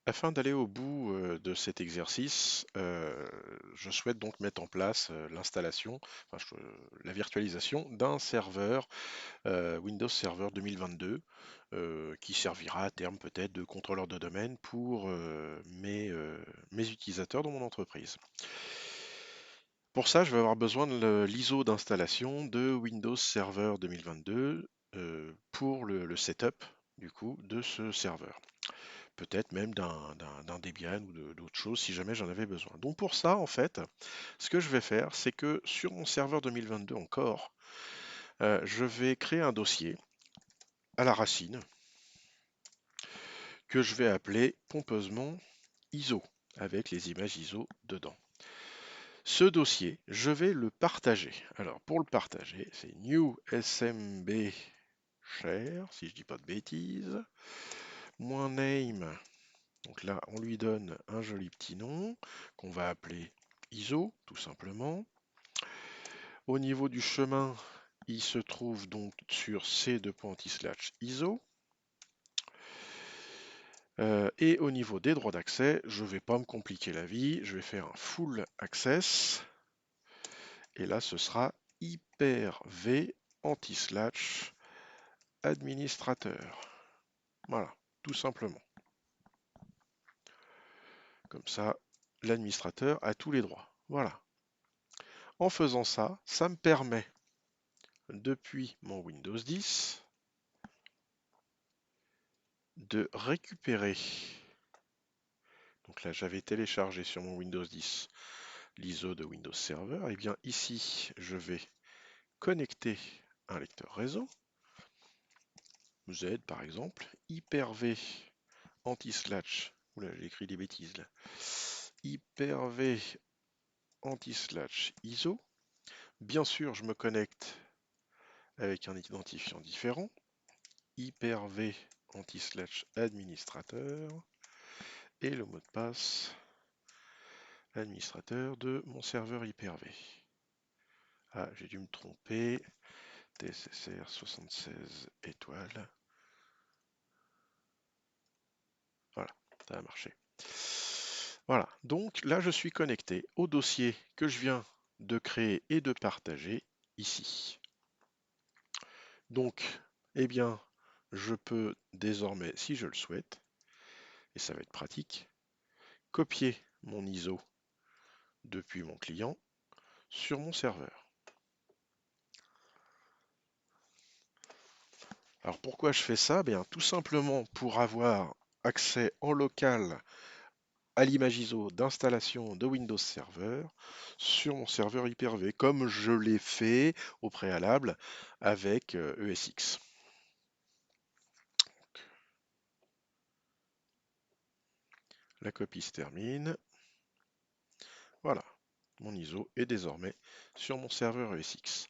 Afin d'aller au bout de cet exercice, je souhaite donc mettre en place l'installation, la virtualisation d'un serveur Windows Server 2022 qui servira à terme peut-être de contrôleur de domaine pour mes utilisateurs dans mon entreprise. Pour ça, je vais avoir besoin de l'ISO d'installation de Windows Server 2022 pour le setup du coup de ce serveur. Peut-être même d'un Debian ou d'autres choses si jamais j'en avais besoin. Donc pour ça, en fait, ce que je vais faire, c'est que sur mon serveur 2022 encore, je vais créer un dossier à la racine que je vais appeler pompeusement ISO avec les images ISO dedans. Ce dossier, je vais le partager. Alors pour le partager, c'est new smb share, si je dis pas de bêtises, moins name. Donc là, on lui donne un joli petit nom qu'on va appeler ISO, tout simplement. Au niveau du chemin, il se trouve donc sur c2.anti/ISO. Et au niveau des droits d'accès, je ne vais pas me compliquer la vie, je vais faire un full access. Et là, ce sera hyper-v anti/administrateur. Voilà, tout simplement. Comme ça, l'administrateur a tous les droits. Voilà. En faisant ça, ça me permet, depuis mon Windows 10, de récupérer. Donc là, j'avais téléchargé sur mon Windows 10 l'ISO de Windows Server. Et bien ici, je vais connecter un lecteur réseau. Z par exemple, hyper-v anti/. Oula, j'ai écrit des bêtises là. Hyper-v anti/ISO. Bien sûr, je me connecte avec un identifiant différent. Hyper-v anti/administrateur. Et le mot de passe administrateur de mon serveur Hyper-V. Ah, j'ai dû me tromper. TSSR 76 étoiles. Voilà, ça a marché. Voilà, donc là je suis connecté au dossier que je viens de créer et de partager ici. Donc, eh bien, je peux désormais, si je le souhaite, et ça va être pratique, copier mon ISO depuis mon client sur mon serveur. Alors pourquoi je fais ça? Bien, tout simplement pour avoir accès en local à l'image ISO d'installation de Windows Server sur mon serveur Hyper-V, comme je l'ai fait au préalable avec ESX. La copie se termine. Voilà, mon ISO est désormais sur mon serveur ESX.